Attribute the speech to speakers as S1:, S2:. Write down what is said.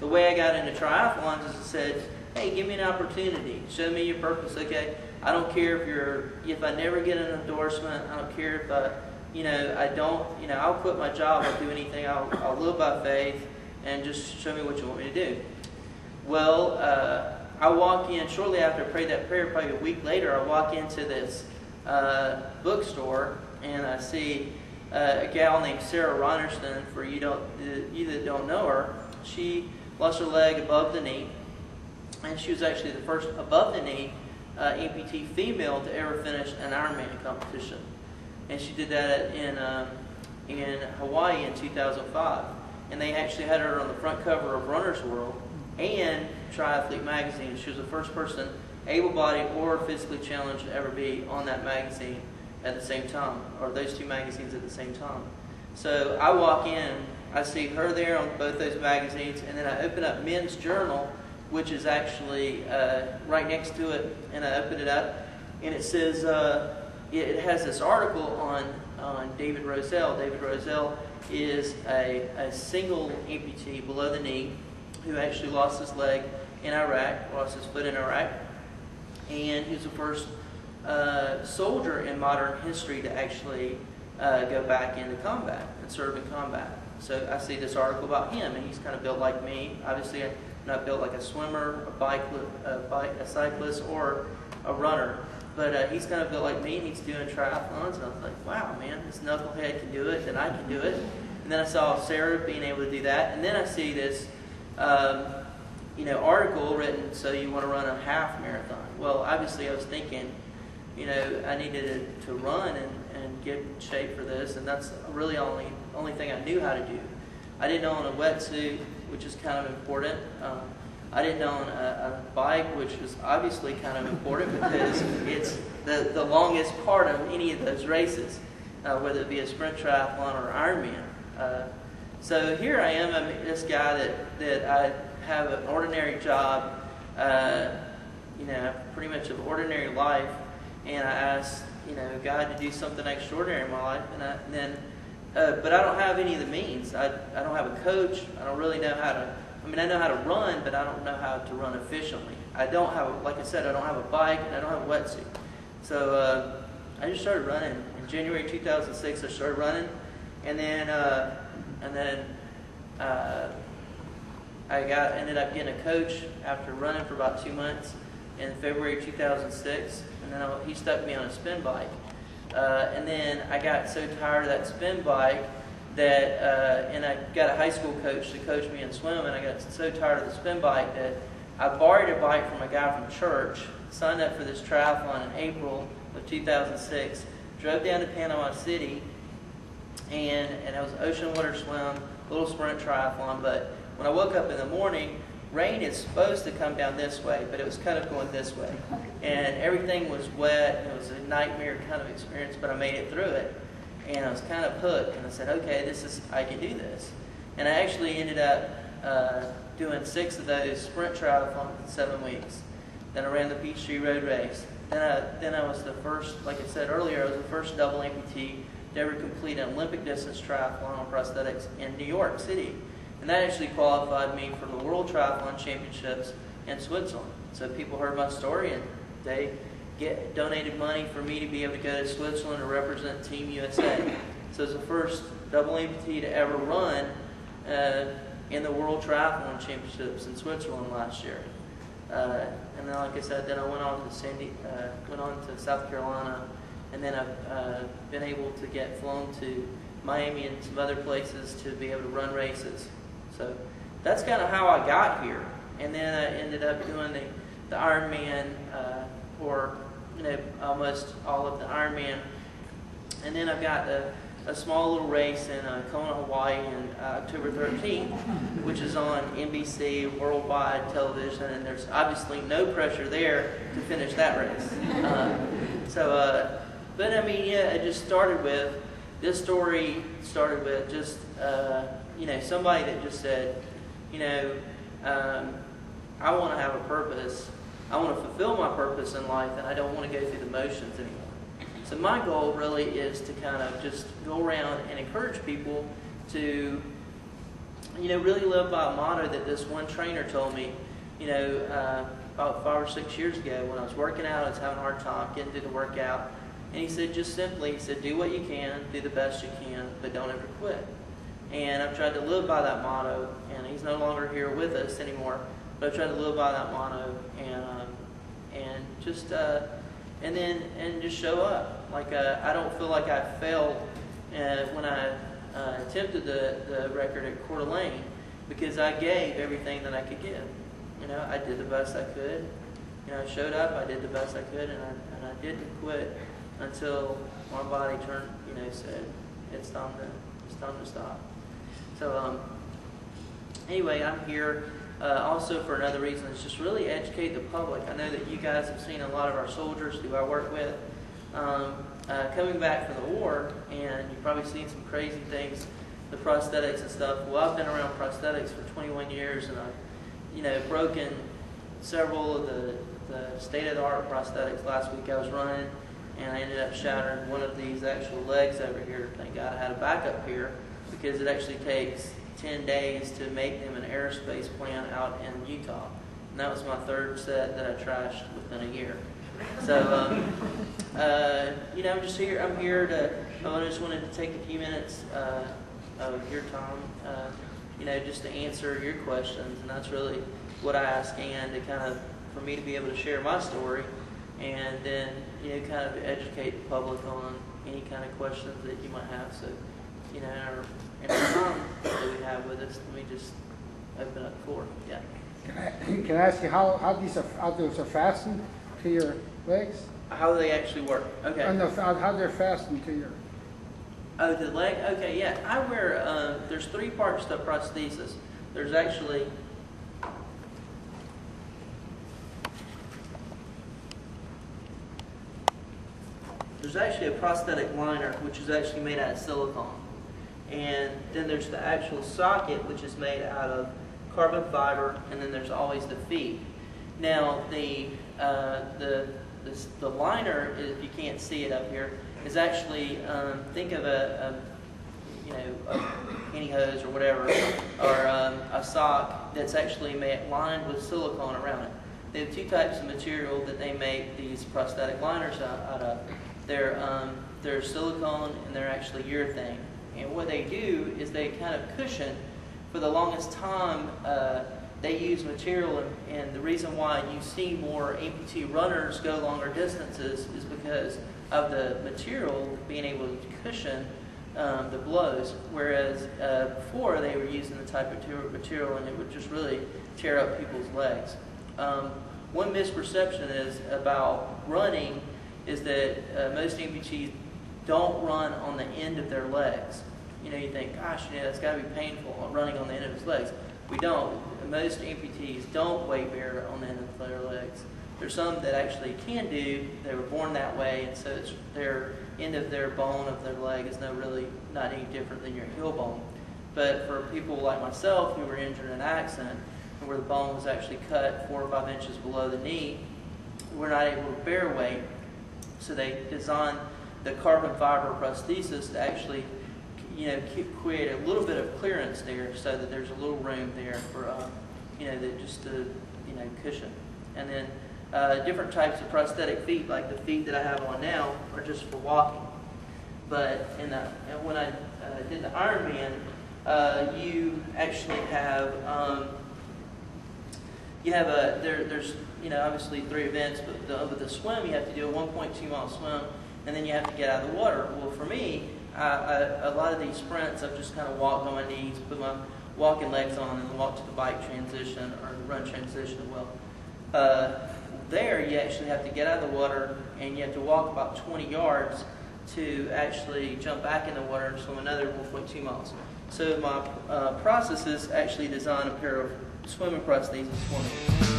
S1: the way I got into triathlons is it said, hey, give me an opportunity. Show me your purpose. Okay, I don't care if I never get an endorsement. I don't care if I'll quit my job. I'll do anything. I'll live by faith, and just show me what you want me to do. Well, I walk in shortly after I prayed that prayer. Probably a week later, I walk into this bookstore, and I see a gal named Sarah Ronerston. For you that don't know her, she lost her leg above the knee, and she was actually the first above the knee amputee female to ever finish an Ironman competition. And she did that in Hawaii in 2005. And they actually had her on the front cover of Runner's World and Triathlete magazine. She was the first person, able-bodied or physically challenged, to ever be on that magazine at the same time, or those two magazines at the same time. So I walk in, I see her there on both those magazines, and then I open up Men's Journal, which is actually right next to it, and I open it up, and it says, it has this article on David Roselle. David Roselle is a single amputee below the knee who actually lost his leg in Iraq, lost his foot in Iraq, and he's the first soldier in modern history to actually go back into combat and serve in combat. So I see this article about him, and he's kind of built like me. Obviously, I'm not built like a swimmer, a cyclist, or a runner. But he's kind of built like me, and he's doing triathlons. And I was like, wow, man, this knucklehead can do it, then I can do it. And then I saw Sarah being able to do that. And then I see this article written, so you want to run a half marathon. Well, obviously I was thinking, I needed to run and get in shape for this, and that's really the only thing I knew how to do. I didn't own a wetsuit, which is kind of important. I didn't own a bike, which is obviously kind of important because it's the longest part of any of those races, whether it be a sprint triathlon or Ironman. So here I am, I'm this guy that I have an ordinary job, pretty much an ordinary life, and I asked, God to do something extraordinary in my life, but I don't have any of the means. I don't have a coach. I don't really know how to. I know how to run, but I don't know how to run efficiently. Like I said, I don't have a bike and I don't have a wetsuit. So I just started running. In January 2006, I started running, and then I ended up getting a coach after running for about 2 months in February 2006, and then he stuck me on a spin bike. And then I got so tired of that spin bike that, and I got a high school coach to coach me in swim, and I got so tired of the spin bike that I borrowed a bike from a guy from church, signed up for this triathlon in April of 2006, drove down to Panama City, and it was an ocean water swim, little sprint triathlon. But when I woke up in the morning, rain is supposed to come down this way, but it was kind of going this way. And everything was wet, and it was a nightmare kind of experience, but I made it through it. And I was kind of hooked, and I said, okay, I can do this. And I actually ended up doing 6 of those sprint triathlons in 7 weeks. Then I ran the Peachtree Road Race. Then I was the first, like I said earlier, I was the first double amputee to ever complete an Olympic distance triathlon on prosthetics in New York City. And that actually qualified me for the World Triathlon Championships in Switzerland. So people heard my story, and they donated money for me to be able to go to Switzerland to represent Team USA. So it's the first double amputee to ever run in the World Triathlon Championships in Switzerland last year. And then, like I said, then I went on to South Carolina, and then I've been able to get flown to Miami and some other places to be able to run races. So that's kind of how I got here. And then I ended up doing the Ironman, almost all of the Ironman. And then I've got a small little race in Kona, Hawaii on October 13th, which is on NBC worldwide television, and there's obviously no pressure there to finish that race. But I mean, yeah, it just started with, this story started with just, somebody that just said, I want to have a purpose. I want to fulfill my purpose in life, and I don't want to go through the motions anymore. So my goal really is to kind of just go around and encourage people to really live by a motto that this one trainer told me, about 5 or 6 years ago when I was working out. I was having a hard time getting through the workout. And he said, just simply, he said, do what you can, do the best you can, but don't ever quit. And I've tried to live by that motto, and he's no longer here with us anymore, but I've tried to live by that motto and just show up. Like I don't feel like I failed when I attempted the record at Coeur d'Alene, because I gave everything that I could give. I did the best I could. I showed up, I did the best I could, and I didn't quit until my body turned, said it's time to stop. So anyway, I'm here also for another reason. It's just really educate the public. I know that you guys have seen a lot of our soldiers who I work with coming back from the war, and you've probably seen some crazy things, the prosthetics and stuff. Well, I've been around prosthetics for 21 years, and I've broken several of the state-of-the-art prosthetics. Last week I was running, and I ended up shattering one of these actual legs over here. Thank God I had a backup here, because it actually takes 10 days to make them an aerospace plant out in Utah. And that was my third set that I trashed within a year. So, I'm just here. I'm here I just wanted to take a few minutes of your time, just to answer your questions. And that's really what I ask Ann, for me to be able to share my story, and then, kind of educate the public on any kind of questions that you might have. So, in our time that we have with us, let me just open up the floor. Yeah.
S2: Can I ask you how those are fastened to your legs?
S1: How they actually work? Okay.
S2: How they're fastened to your...
S1: Oh, the leg? Okay, yeah. I wear, there's 3 parts to prosthesis. There's actually... a prosthetic liner, which is actually made out of silicone. And then there's the actual socket, which is made out of carbon fiber, and then there's always the feet. Now, the liner, if you can't see it up here, is actually, think of a pantyhose or whatever, or a sock that's actually lined with silicone around it. They have 2 types of material that they make these prosthetic liners out of. They're silicone, and they're actually urethane. And what they do is they kind of cushion. For the longest time, they use material, and the reason why you see more amputee runners go longer distances is because of the material being able to cushion the blows, whereas before they were using the type of material, and it would just really tear up people's legs. One misperception is about running is that most amputees don't run on the end of their legs. You think, gosh, it's got to be painful running on the end of his legs. We don't. Most amputees don't weight bear on the end of their legs. There's some that actually can do. They were born that way, and so it's their end of their bone of their leg is not any different than your heel bone. But for people like myself who were injured in an accident, and where the bone was actually cut 4 or 5 inches below the knee, we're not able to bear weight. So they designed the carbon fiber prosthesis to actually, create a little bit of clearance there, so that there's a little room there for, just to, cushion. And then different types of prosthetic feet, like the feet that I have on now, are just for walking. But when I did the Ironman, you actually have there's obviously 3 events, but with the swim you have to do a 1.2 mile swim, and then you have to get out of the water. Well, for me, a lot of these sprints I've just kind of walked on my knees, put my walking legs on, and walk to the bike transition or the run transition as well. There you actually have to get out of the water, and you have to walk about 20 yards to actually jump back in the water and swim another 1.2 miles. So my process is actually design a pair of swimming prostheses for me.